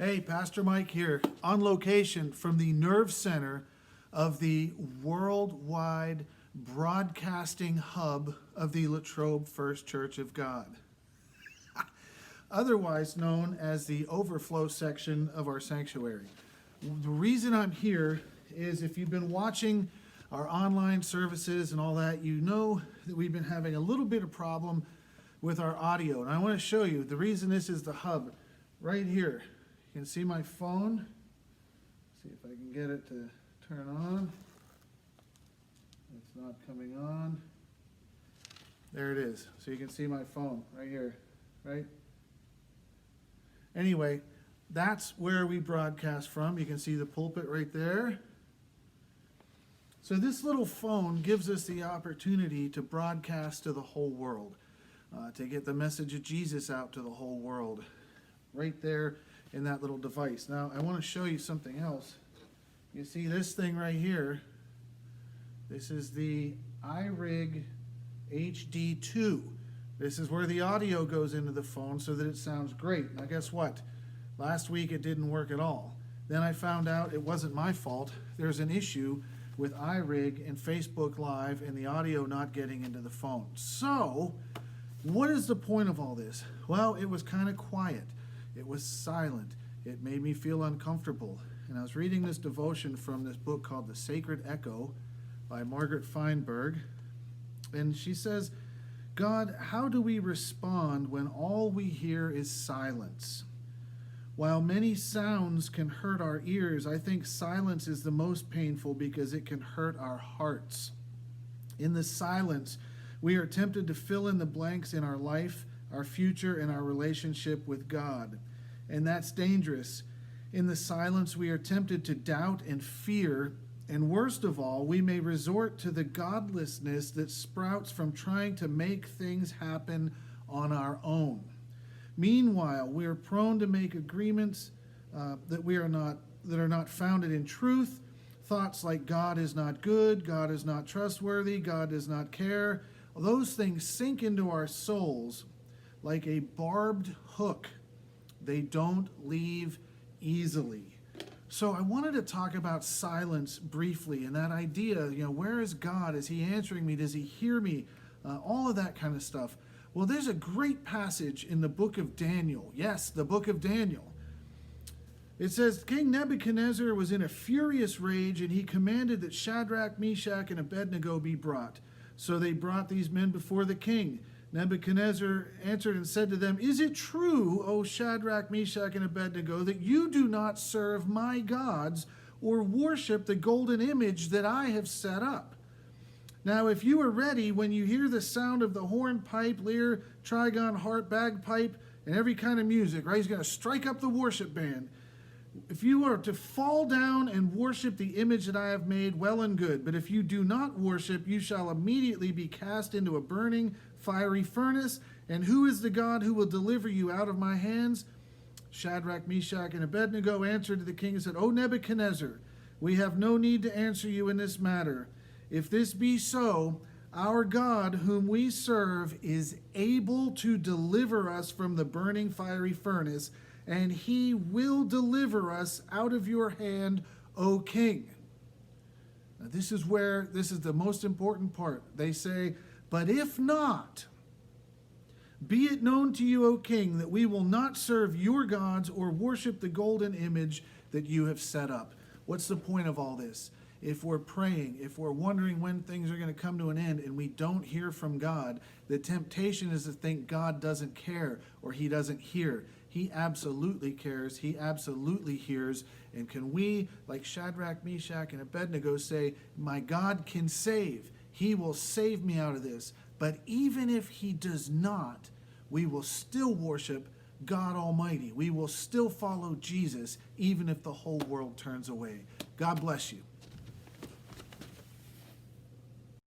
Hey, Pastor Mike here, on location from the nerve center of the worldwide broadcasting hub of the Latrobe First Church of God, otherwise known as the overflow section of our sanctuary. The reason I'm here is if you've been watching our online services and all that, you know that we've been having a little bit of problem with our audio. And I want to show you the reason this is the hub right here. You can see my phone. See if I can get it to turn on. It's not coming on. There it is. So you can see my phone right here, right? Anyway, that's where we broadcast from. You can see the pulpit right there. So this little phone gives us the opportunity to broadcast to the whole world, to get the message of Jesus out to the whole world, right there in that little device. Now, I want to show you something else. You see this thing right here. This is the iRig HD2. This is where the audio goes into the phone so that it sounds great. Now, guess what? Last week it didn't work at all. Then I found out it wasn't my fault. There's an issue with iRig and Facebook Live and the audio not getting into the phone. So, what is the point of all this? Well, it was kind of quiet. It was silent. It made me feel uncomfortable. And I was reading this devotion from this book called The Sacred Echo by Margaret Feinberg. And she says, God, how do we respond when all we hear is silence? While many sounds can hurt our ears, I think silence is the most painful because it can hurt our hearts. In the silence, we are tempted to fill in the blanks in our life, our future, and our relationship with God. And that's dangerous. In the silence, we are tempted to doubt and fear, and worst of all, we may resort to the godlessness that sprouts from trying to make things happen on our own. Meanwhile, we are prone to make agreements that are not founded in truth. Thoughts like God is not good, God is not trustworthy, God does not care. Those things sink into our souls like a barbed hook. They don't leave easily. So I wanted to talk about silence briefly and that idea, where is God? Is he answering me? Does he hear me? All of that kind of stuff. Well, there's a great passage in the book of Daniel. Yes, the book of Daniel. It says, King Nebuchadnezzar was in a furious rage, and he commanded that Shadrach, Meshach, and Abednego be brought. So they brought these men before the king. Nebuchadnezzar answered and said to them, Is it true, O Shadrach, Meshach, and Abednego, that you do not serve my gods or worship the golden image that I have set up? Now, if you are ready, when you hear the sound of the horn, pipe, lyre, trigon, harp, bagpipe, and every kind of music, right? He's going to strike up the worship band. If you are to fall down and worship the image that I have made, well and good. But if you do not worship, you shall immediately be cast into a burning, fiery furnace. And who is the God who will deliver you out of my hands? Shadrach, Meshach, and Abednego answered to the king and said, O Nebuchadnezzar, we have no need to answer you in this matter. If this be so, our God whom we serve is able to deliver us from the burning fiery furnace, and he will deliver us out of your hand, O king. Now this is the most important part. They say, but if not, be it known to you, O king, that we will not serve your gods or worship the golden image that you have set up. What's the point of all this? If we're praying, if we're wondering when things are going to come to an end and we don't hear from God, the temptation is to think God doesn't care or he doesn't hear. He absolutely cares. He absolutely hears. And can we, like Shadrach, Meshach, and Abednego, say, my God can save. He will save me out of this. But even if he does not, we will still worship God Almighty. We will still follow Jesus, even if the whole world turns away. God bless you.